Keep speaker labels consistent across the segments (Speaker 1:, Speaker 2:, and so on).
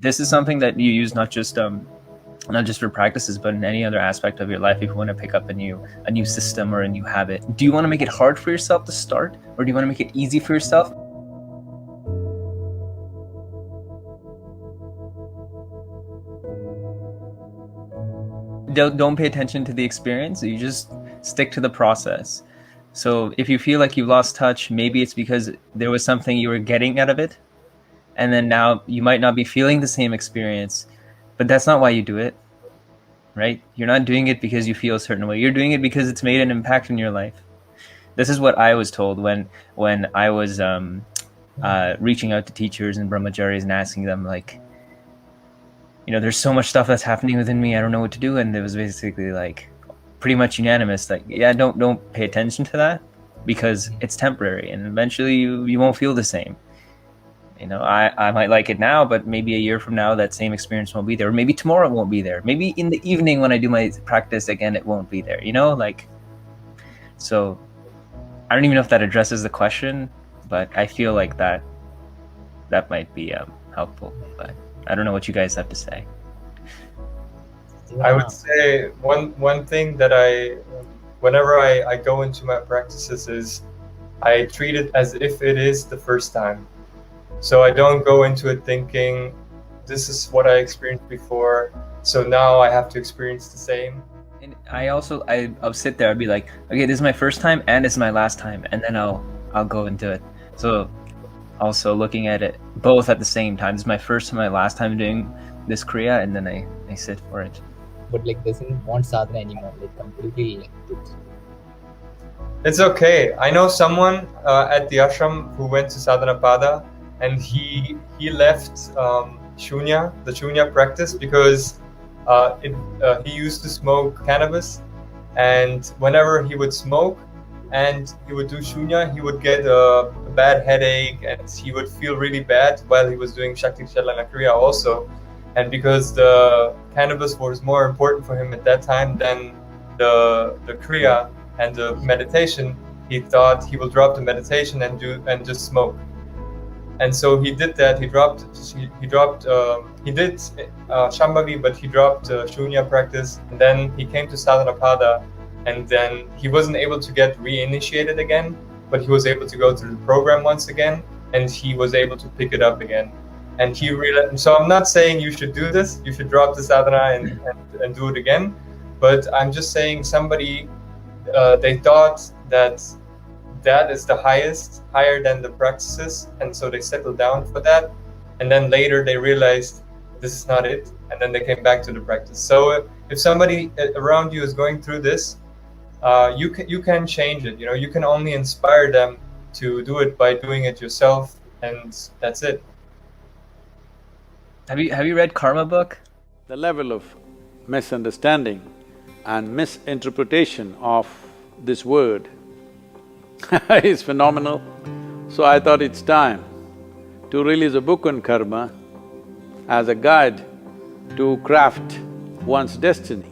Speaker 1: This is something that you use not just for practices, but in any other aspect of your life. If you want to pick up a new system or a new habit, do you want to make it hard for yourself to start, or do you want to make it easy for yourself? Don't pay attention to the experience. You just stick to the process. So if you feel like you've lost touch, maybe it's because there was something you were getting out of it, and then now you might not be feeling the same experience, but that's not why you do it, right? You're not doing it because you feel a certain way. You're doing it because it's made an impact in your life. This is what I was told when I was reaching out to teachers and brahmacharis and asking them, like, there's so much stuff that's happening within me, I don't know what to do. And it was basically like pretty much unanimous, like, yeah, don't pay attention to that, because it's temporary and eventually you won't feel the same. I might like it now, but maybe a year from now that same experience won't be there. Or maybe tomorrow it won't be there. Maybe in the evening when I do my practice again, it won't be there, so I don't even know if that addresses the question, but I feel like that might be helpful. But I don't know what you guys have to say.
Speaker 2: I would say one thing that whenever I go into my practices is I treat it as if it is the first time. So I don't go into it thinking, this is what I experienced before, so now I have to experience the same.
Speaker 1: And I'll sit there, I'll be like, okay, this is my first time and this is my last time, and then I'll go into it. So also looking at it both at the same time. This is my first and my last time doing this kriya, and then I sit for it.
Speaker 3: But doesn't want sadhana anymore, completely left it.
Speaker 2: It's okay. I know someone at the ashram who went to Sadhana Pada, and he left shunya, the shunya practice, because he used to smoke cannabis, and whenever he would smoke and he would do shunya, he would get a bad headache and he would feel really bad while he was doing Shakti Chalana Kriya also. And because the cannabis was more important for him at that time than the Kriya and the meditation, he thought he will drop the meditation and just smoke. And so he did that. He did Shambhavi, but he dropped Shunya practice. And then he came to Sadhana Pada, and then he wasn't able to get reinitiated again, but he was able to go through the program once again, and he was able to pick it up again. And he realized, so I'm not saying you should do this, you should drop the sadhana and do it again, but I'm just saying somebody, they thought that is the higher than the practices, and so they settled down for that, and then later they realized this is not it, and then they came back to the practice. So if somebody around you is going through this, you can change it. You can only inspire them to do it by doing it yourself, and that's it.
Speaker 1: Have you read Karma book?
Speaker 4: The level of misunderstanding and misinterpretation of this word is phenomenal. So I thought it's time to release a book on karma as a guide to craft one's destiny.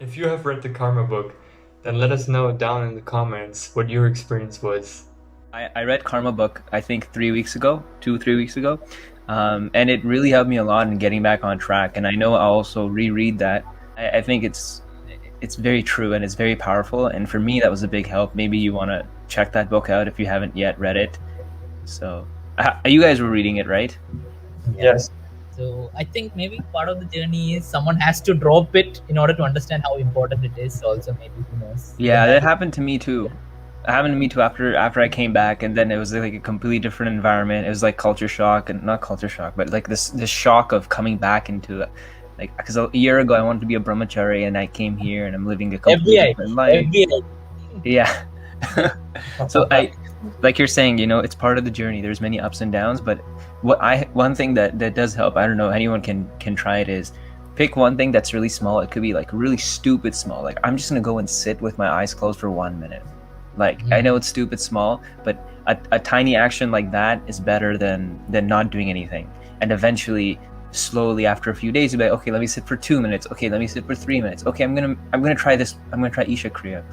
Speaker 2: If you have read the Karma book, then let us know down in the comments what your experience was.
Speaker 1: I read Karma book, I think 3 weeks ago, 2-3 weeks ago, and it really helped me a lot in getting back on track. And I know I'll also reread that. I think it's very true and it's very powerful. And for me, that was a big help. Maybe you want to check that book out if you haven't yet read it. So you guys were reading it, right?
Speaker 2: Yes.
Speaker 3: So I think maybe part of the journey is someone has to drop it in order to understand how important it is. Also, maybe who knows.
Speaker 1: Yeah, that happened to me too. It happened to me too after I came back, and then it was like a completely different environment. It was like culture shock, and not culture shock, but like this shock of coming back into it. Like, because a year ago I wanted to be a brahmachari, and I came here and I'm living a completely different life. Yeah. So like you're saying, it's part of the journey. There's many ups and downs, but one thing that does help, I don't know, anyone can try it, is pick one thing that's really small. It could be like really stupid small. Like, I'm just gonna go and sit with my eyes closed for 1 minute. Like, I know it's stupid small, but a tiny action like that is better than not doing anything. And eventually slowly after a few days, you'll be like, okay, let me sit for 2 minutes. Okay, let me sit for 3 minutes. Okay, I'm gonna try this. I'm gonna try Isha Kriya.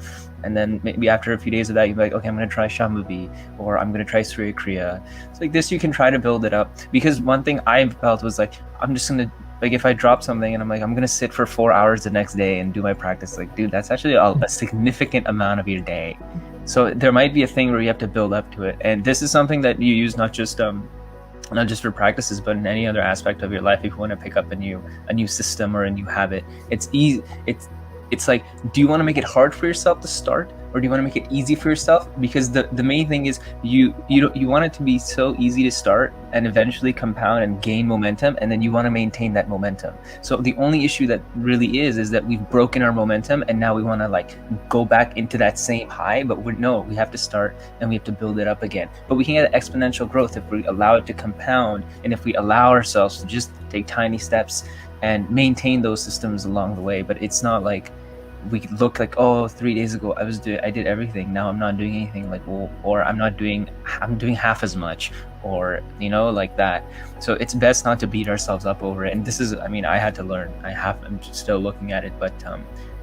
Speaker 1: And then maybe after a few days of that, you'll be like, okay, I'm gonna try Shambhavi, or I'm gonna try Surya Kriya. So like this, you can try to build it up. Because one thing I felt was like, I'm just gonna, like, if I drop something and I'm like, I'm gonna sit for 4 hours the next day and do my practice, like, dude, that's actually a significant amount of your day. So there might be a thing where you have to build up to it. And this is something that you use not just for practices, but in any other aspect of your life. If you want to pick up a new system or a new habit, it's easy. It's like, do you want to make it hard for yourself to start, or do you want to make it easy for yourself? Because the main thing is you want it to be so easy to start and eventually compound and gain momentum, and then you want to maintain that momentum. So the only issue that really is that we've broken our momentum, and now we want to like go back into that same high, but we have to start and we have to build it up again. But we can get exponential growth if we allow it to compound, and if we allow ourselves to just take tiny steps and maintain those systems along the way. But it's not like we look like, oh, 3 days ago I did everything, now I'm not doing anything, like, well, or I'm doing half as much, or like that. So it's best not to beat ourselves up over it. And this is, I mean, I had to learn. I'm still looking at it, but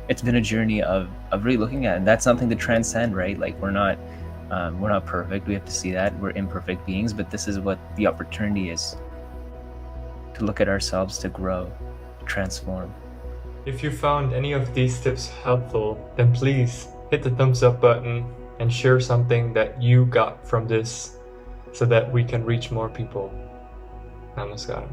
Speaker 1: it's been a journey of really looking at it. And that's something to transcend, right? Like we're not perfect. We have to see that we're imperfect beings, but this is what the opportunity is, to look at ourselves, to grow, transform.
Speaker 2: If you found any of these tips helpful, then please hit the thumbs up button and share something that you got from this so that we can reach more people. Namaskaram.